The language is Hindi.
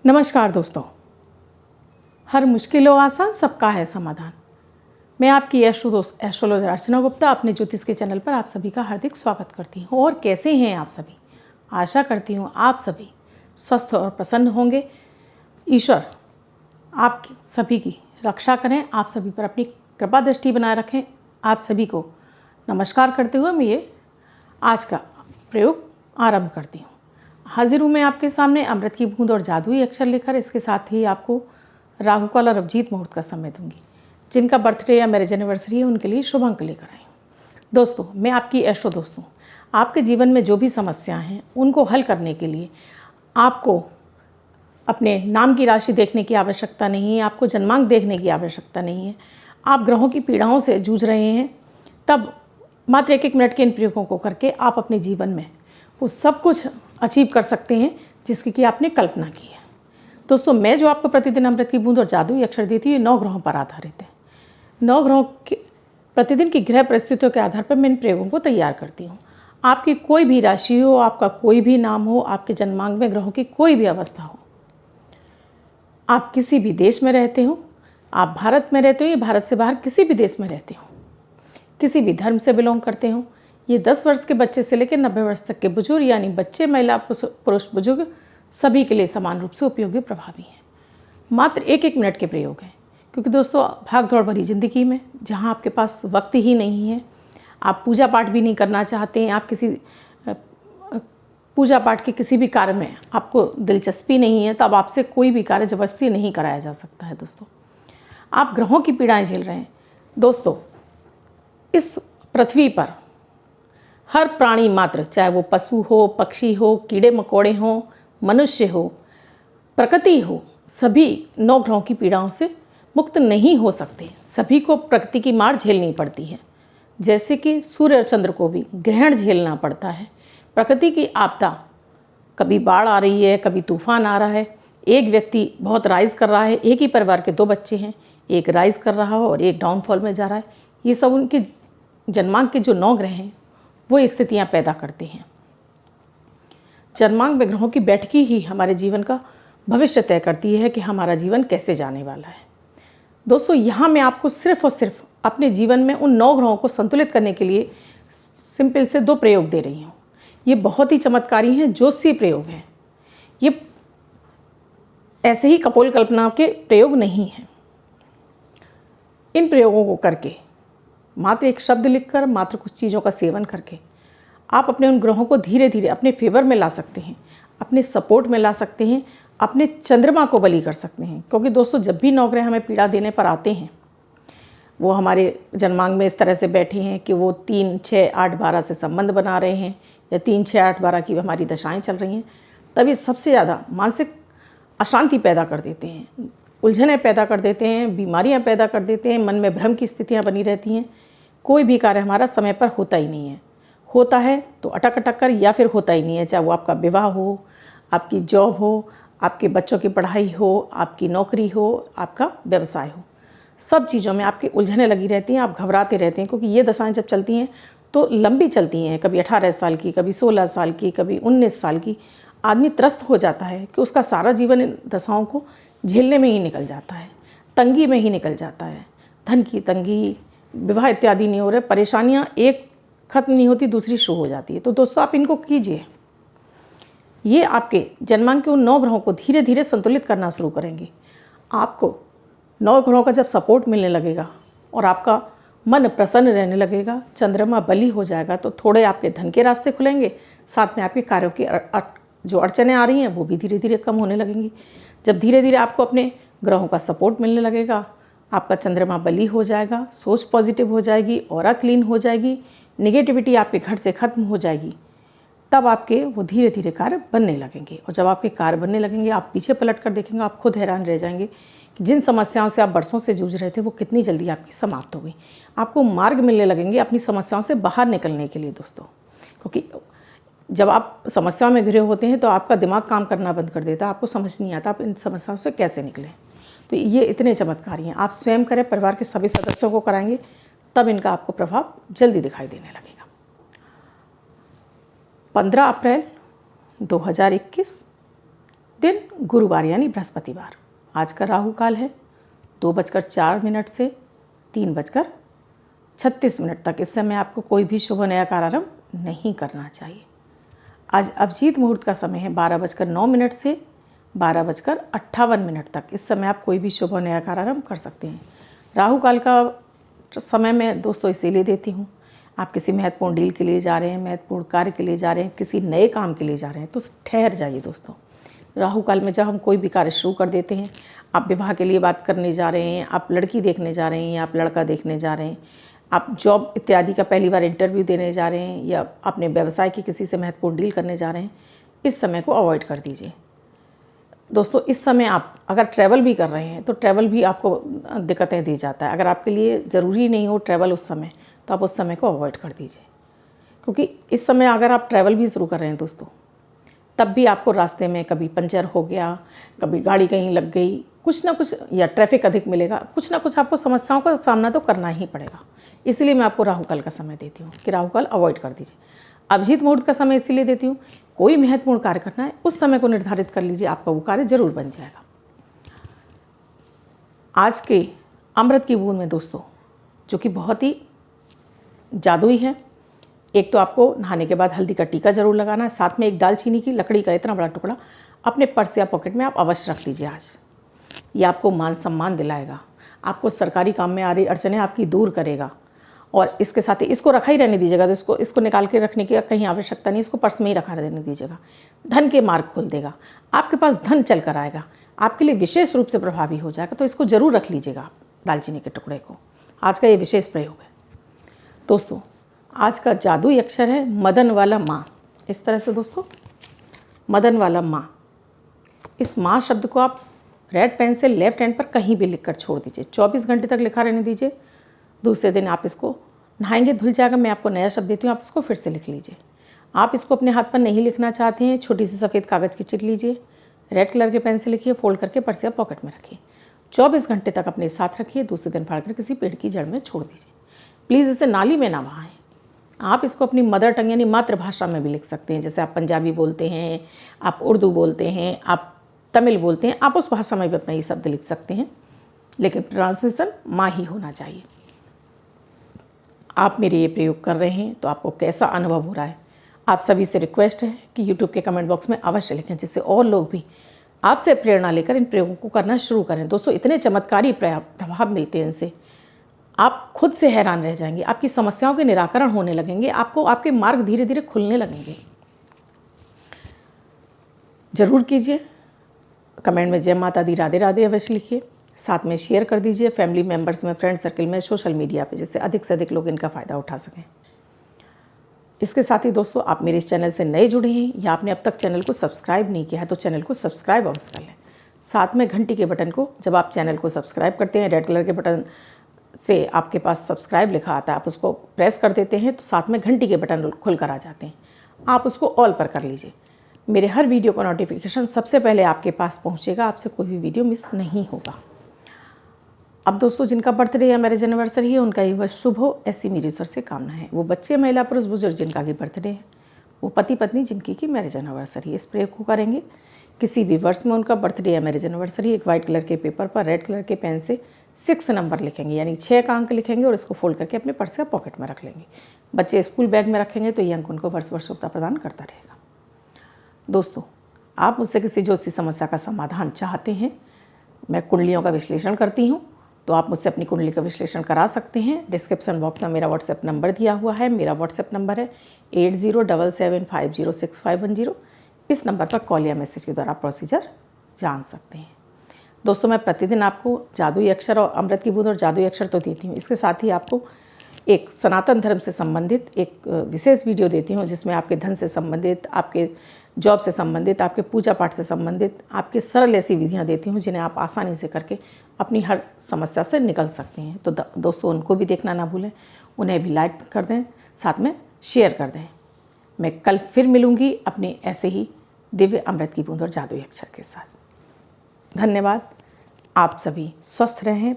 नमस्कार दोस्तों, हर मुश्किल हो आसान, सबका है समाधान। मैं आपकी एस्ट्रोलॉजर अर्चना गुप्ता अपने ज्योतिष के चैनल पर आप सभी का हार्दिक स्वागत करती हूँ। और कैसे हैं आप सभी? आशा करती हूँ आप सभी स्वस्थ और प्रसन्न होंगे। ईश्वर आप सभी की रक्षा करें, आप सभी पर अपनी कृपा दृष्टि बनाए रखें। आप सभी को नमस्कार करते हुए मैं ये आज का प्रयोग आरंभ करती हूँ। हाजिर हूँ मैं आपके सामने अमृत की बूंद और जादुई अक्षर लेकर। इसके साथ ही आपको राहु काल और अभिजीत मुहूर्त का समय दूंगी। जिनका बर्थडे या मैरिज एनिवर्सरी है उनके लिए शुभ अंक लेकर आई हूँ। दोस्तों, मैं आपकी एस्ट्रो दोस्त हूँ। आपके जीवन में जो भी समस्याएं हैं उनको हल करने के लिए आपको अपने नाम की राशि देखने की आवश्यकता नहीं है, आपको जन्मांक देखने की आवश्यकता नहीं है। आप ग्रहों की पीड़ाओं से जूझ रहे हैं, तब मात्र एक मिनट के इन प्रयोगों को करके आप अपने जीवन में वो सब कुछ अचीव कर सकते हैं जिसकी कि आपने कल्पना की है। दोस्तों, मैं जो आपको प्रतिदिन अमृत की बूंद और जादुई अक्षर देती हूँ, 9 ग्रहों पर आधारित है। 9 ग्रहों के प्रतिदिन की ग्रह परिस्थितियों के आधार पर मैं इन प्रयोगों को तैयार करती हूँ। आपकी कोई भी राशि हो, आपका कोई भी नाम हो, आपके जन्मांक में ग्रहों की कोई भी अवस्था हो, आप किसी भी देश में रहते हो, आप भारत में रहते हो या भारत से बाहर किसी भी देश में रहते हो, किसी भी धर्म से बिलोंग करते हो, ये 10 वर्ष के बच्चे से लेकर 90 वर्ष तक के बुजुर्ग, यानी बच्चे, महिला, पुरुष, बुजुर्ग, सभी के लिए समान रूप से उपयोगी प्रभावी हैं। मात्र एक मिनट के प्रयोग हैं, क्योंकि दोस्तों भाग दौड़ भरी ज़िंदगी में जहाँ आपके पास वक्त ही नहीं है, आप पूजा पाठ भी नहीं करना चाहते हैं, आप किसी पूजा पाठ के किसी भी कार्य में आपको दिलचस्पी नहीं है, तब आपसे कोई भी कार्य जबरदस्ती नहीं कराया जा सकता है। दोस्तों, आप ग्रहों की पीड़ाएं झेल रहे हैं। दोस्तों, इस पृथ्वी पर हर प्राणी मात्र, चाहे वो पशु हो, पक्षी हो, कीड़े मकोड़े हों, मनुष्य हो, प्रकृति हो, सभी 9 ग्रहों की पीड़ाओं से मुक्त नहीं हो सकते। सभी को प्रकृति की मार झेलनी पड़ती है। जैसे कि सूर्य और चंद्र को भी ग्रहण झेलना पड़ता है, प्रकृति की आपदा, कभी बाढ़ आ रही है, कभी तूफान आ रहा है, एक व्यक्ति बहुत राइज कर रहा है, एक ही परिवार के 2 बच्चे हैं, एक राइज कर रहा हो और एक डाउनफॉल में जा रहा है, ये सब उनके जन्मांक के जो 9 ग्रह हैं वो स्थितियां पैदा करते हैं। जन्मांक में ग्रहों की बैठकी ही हमारे जीवन का भविष्य तय करती है कि हमारा जीवन कैसे जाने वाला है। दोस्तों, यहाँ मैं आपको सिर्फ और सिर्फ अपने जीवन में उन 9 ग्रहों को संतुलित करने के लिए सिंपल से 2 प्रयोग दे रही हूँ। ये बहुत ही चमत्कारी हैं, ज्योतिषीय प्रयोग हैं। ये ऐसे ही कपोल कल्पना के प्रयोग नहीं हैं। इन प्रयोगों को करके मात्र एक शब्द लिखकर, मात्र कुछ चीज़ों का सेवन करके आप अपने उन ग्रहों को धीरे धीरे अपने फेवर में ला सकते हैं, अपने सपोर्ट में ला सकते हैं, अपने चंद्रमा को बली कर सकते हैं। क्योंकि दोस्तों, जब भी 9 ग्रह हमें पीड़ा देने पर आते हैं, वो हमारे जन्मांक में इस तरह से बैठे हैं कि वो 3, 6, 8, 12 से संबंध बना रहे हैं, या 3, 6, 8, 12 की हमारी दशाएँ चल रही हैं, तब ये सबसे ज़्यादा मानसिक अशांति पैदा कर देते हैं, उलझनें पैदा कर देते हैं, बीमारियां पैदा कर देते हैं, मन में भ्रम की स्थितियां बनी रहती हैं। कोई भी कार्य हमारा समय पर होता ही नहीं है, होता है तो अटक अटक कर, या फिर होता ही नहीं है। चाहे वो आपका विवाह हो, आपकी जॉब हो, आपके बच्चों की पढ़ाई हो, आपकी नौकरी हो, आपका व्यवसाय हो, सब चीज़ों में आपकी उलझनें लगी रहती हैं, आप घबराते रहते हैं। क्योंकि ये दशाएं जब चलती हैं तो लंबी चलती हैं, कभी 18 साल की, कभी 16 साल की, कभी 19 साल की। आदमी त्रस्त हो जाता है कि उसका सारा जीवन इन दशाओं को झेलने में ही निकल जाता है, तंगी में ही निकल जाता है। धन की तंगी, विवाह इत्यादि नहीं हो रहे, परेशानियां एक खत्म नहीं होती, दूसरी शुरू हो जाती है। तो दोस्तों, आप इनको कीजिए। ये आपके जन्मांक के उन 9 ग्रहों को धीरे धीरे संतुलित करना शुरू करेंगे। आपको 9 ग्रहों का जब सपोर्ट मिलने लगेगा और आपका मन प्रसन्न रहने लगेगा, चंद्रमा बली हो जाएगा, तो थोड़े आपके धन के रास्ते खुलेंगे, साथ में आपके कार्यों की जो अड़चनें आ रही हैं वो भी धीरे धीरे कम होने लगेंगी। जब धीरे धीरे आपको अपने ग्रहों का सपोर्ट मिलने लगेगा, आपका चंद्रमा बली हो जाएगा, सोच पॉजिटिव हो जाएगी, ऑरा क्लीन हो जाएगी, निगेटिविटी आपके घर से खत्म हो जाएगी, तब आपके वो धीरे धीरे कार्य बनने लगेंगे। और जब आपके कार्य बनने लगेंगे, आप पीछे पलट कर देखेंगे, आप खुद हैरान रह जाएंगे कि जिन समस्याओं से आप बरसों से जूझ रहे थे वो कितनी जल्दी आपकी समाप्त हो गई। आपको मार्ग मिलने लगेंगे अपनी समस्याओं से बाहर निकलने के लिए। दोस्तों, क्योंकि जब आप समस्याओं में घिरे होते हैं तो आपका दिमाग काम करना बंद कर देता है, आपको समझ नहीं आता आप इन समस्याओं से कैसे निकलें। तो ये इतने चमत्कारी हैं। आप स्वयं करें, परिवार के सभी सदस्यों को कराएंगे, तब इनका आपको प्रभाव जल्दी दिखाई देने लगेगा। 15 अप्रैल 2021 दिन गुरुवार यानी बृहस्पतिवार। आज का राहु काल है 2:04 से 3:36 तक। इस समय आपको कोई भी शुभ नया कार्यारंभ नहीं करना चाहिए। आज अभिजीत मुहूर्त का समय है 12:09 से 12:58 तक। इस समय आप कोई भी शुभ नया कार्यारंभ कर सकते हैं। राहु काल का समय मैं दोस्तों इसीलिए देती हूँ, आप किसी महत्वपूर्ण डील के लिए जा रहे हैं, महत्वपूर्ण कार्य के लिए जा रहे हैं, किसी नए काम के लिए जा रहे हैं तो ठहर जाइए दोस्तों। राहु काल में जब हम कोई भी कार्य शुरू कर देते हैं, आप विवाह के लिए बात करने जा रहे हैं, आप लड़की देखने जा रहे हैं या आप लड़का देखने जा रहे हैं, आप जॉब इत्यादि का पहली बार इंटरव्यू देने जा रहे हैं या अपने व्यवसाय की किसी से महत्वपूर्ण डील करने जा रहे हैं, इस समय को अवॉइड कर दीजिए दोस्तों। इस समय आप अगर ट्रैवल भी कर रहे हैं तो ट्रैवल भी आपको दिक्कतें दी जाता है। अगर आपके लिए ज़रूरी नहीं हो ट्रैवल उस समय, तो आप उस समय को अवॉइड कर दीजिए, क्योंकि इस समय अगर आप ट्रैवल भी शुरू कर रहे हैं दोस्तों, तब भी आपको रास्ते में कभी पंचर हो गया, कभी गाड़ी कहीं लग गई, कुछ ना कुछ, या ट्रैफिक अधिक मिलेगा, कुछ ना कुछ आपको समस्याओं का सामना तो करना ही पड़ेगा। इसलिए मैं आपको राहु काल का समय देती हूँ कि राहु काल अवॉइड कर दीजिए। अभिजीत मुहूर्त का समय इसीलिए देती हूँ, कोई महत्वपूर्ण कार्य करना है उस समय को निर्धारित कर लीजिए, आपका वो कार्य जरूर बन जाएगा। आज के अमृत की बूंद में दोस्तों, जो कि बहुत ही जादुई है, एक तो आपको नहाने के बाद हल्दी का टीका जरूर लगाना है, साथ में एक दालचीनी की लकड़ी का इतना बड़ा टुकड़ा अपने पर्स या पॉकेट में आप अवश्य रख लीजिए। आज ये आपको मान सम्मान दिलाएगा, आपको सरकारी काम में आ रही अड़चनें आपकी दूर करेगा। और इसके साथ ही इसको रखा ही रहने दीजिएगा, तो इसको निकाल के रखने की कहीं आवश्यकता नहीं, इसको पर्स में ही रखा रहने दीजिएगा। धन के मार्ग खोल देगा, आपके पास धन चल कर आएगा, आपके लिए विशेष रूप से प्रभावी हो जाएगा। तो इसको ज़रूर रख लीजिएगा आप दालचीनी के टुकड़े को। आज का ये विशेष प्रयोग है दोस्तों। आज का जादुई अक्षर है मदन वाला माँ। इस तरह से दोस्तों, मदन वाला माँ, इस माँ शब्द को आप रेड पेन से लेफ्ट हैंड पर कहीं भी लिखकर छोड़ दीजिए, 24 घंटे तक लिखा रहने दीजिए। दूसरे दिन आप इसको नहाएंगे, धुल जाएगा। मैं आपको नया शब्द देती हूँ, आप इसको फिर से लिख लीजिए। आप इसको अपने हाथ पर नहीं लिखना चाहते हैं, छोटी सी सफ़ेद कागज़ की चिट लीजिए, रेड कलर के पेन से लिखिए, फोल्ड करके पर्स या पॉकेट में रखिए, 24 घंटे तक अपने साथ रखिए। दूसरे दिन फाड़कर किसी पेड़ की जड़ में छोड़ दीजिए। प्लीज़ इसे नाली में ना बहाएं। आप इसको अपनी मदर टंग यानी मातृभाषा में भी लिख सकते हैं, जैसे आप पंजाबी बोलते हैं, आप उर्दू बोलते हैं, आप तमिल बोलते हैं, आप उस भाषा में भी अपना ये शब्द लिख सकते हैं, लेकिन ट्रांसलेशन माँ ही होना चाहिए। आप मेरे ये प्रयोग कर रहे हैं तो आपको कैसा अनुभव हो रहा है? आप सभी से रिक्वेस्ट है कि यूट्यूब के कमेंट बॉक्स में अवश्य लिखें, जिससे और लोग भी आपसे प्रेरणा लेकर इन प्रयोगों को करना शुरू करें। दोस्तों, इतने चमत्कारी प्रभाव मिलते हैं इनसे, आप खुद से हैरान रह जाएंगे। आपकी समस्याओं के निराकरण होने लगेंगे, आपको आपके मार्ग धीरे धीरे खुलने लगेंगे। जरूर कीजिए। कमेंट में जय माता दी, राधे राधे अवश्य लिखिए। साथ में शेयर कर दीजिए फैमिली मेम्बर्स में, फ्रेंड सर्कल में, सोशल मीडिया पे, जिससे अधिक से अधिक लोग इनका फ़ायदा उठा सकें। इसके साथ ही दोस्तों, आप मेरे इस चैनल से नए जुड़े हैं या आपने अब तक चैनल को सब्सक्राइब नहीं किया है तो चैनल को सब्सक्राइब अवश्य कर लें। साथ में घंटी के बटन को, जब आप चैनल को सब्सक्राइब करते हैं, रेड कलर के बटन से आपके पास सब्सक्राइब लिखा आता है, आप उसको प्रेस कर देते हैं तो साथ में घंटी के बटन खुल कर आ जाते हैं। आप उसको ऑल पर कर लीजिए। मेरे हर वीडियो का नोटिफिकेशन सबसे पहले आपके पास पहुंचेगा, आपसे कोई भी वीडियो मिस नहीं होगा। अब दोस्तों, जिनका बर्थडे या मैरिज एनिवर्सरी है, उनका ये वर्ष शुभ हो, ऐसी मेरी ईश्वर से कामना है। वो बच्चे, महिला, पुरुष, बुजुर्ग जिनका भी बर्थडे है, वो पति पत्नी जिनकी की मैरिज एनिवर्सरी है, इस प्रयोग को करेंगे। किसी भी वर्ष में उनका बर्थडे या मैरिज एनिवर्सरी, एक वाइट कलर के पेपर पर रेड कलर के पेन से 6 नंबर लिखेंगे, यानी 6 का अंक लिखेंगे और इसको फोल्ड करके अपने पर्स या पॉकेट में रख लेंगे। बच्चे स्कूल बैग में रखेंगे तो ये अंक उनको वर्ष वर्षोत्तर प्रदान करता रहेगा। दोस्तों, आप मुझसे किसी ज्योतिषी समस्या का समाधान चाहते हैं, मैं कुंडलियों का विश्लेषण करती हूँ, तो आप मुझसे अपनी कुंडली का विश्लेषण करा सकते हैं। डिस्क्रिप्शन बॉक्स में मेरा व्हाट्सएप नंबर दिया हुआ है। मेरा व्हाट्सएप नंबर है 8077506510। इस नंबर पर कॉल या मैसेज के द्वारा प्रोसीजर जान सकते हैं। दोस्तों, मैं प्रतिदिन आपको जादुई अक्षर और अमृत की बूंद और जादुई अक्षर तो देती हूँ, इसके साथ ही आपको एक सनातन धर्म से संबंधित एक विशेष वीडियो देती हूँ, जिसमें आपके धन से संबंधित, आपके जॉब से संबंधित, आपके पूजा पाठ से संबंधित, आपकी सरल ऐसी विधियाँ देती हूँ जिन्हें आप आसानी से करके अपनी हर समस्या से निकल सकते हैं। तो दोस्तों, उनको भी देखना ना भूलें, उन्हें भी लाइक कर दें, साथ में शेयर कर दें। मैं कल फिर मिलूँगी अपने ऐसे ही दिव्य अमृत की बूंद और जादुई अक्षर के साथ। धन्यवाद। आप सभी स्वस्थ रहें।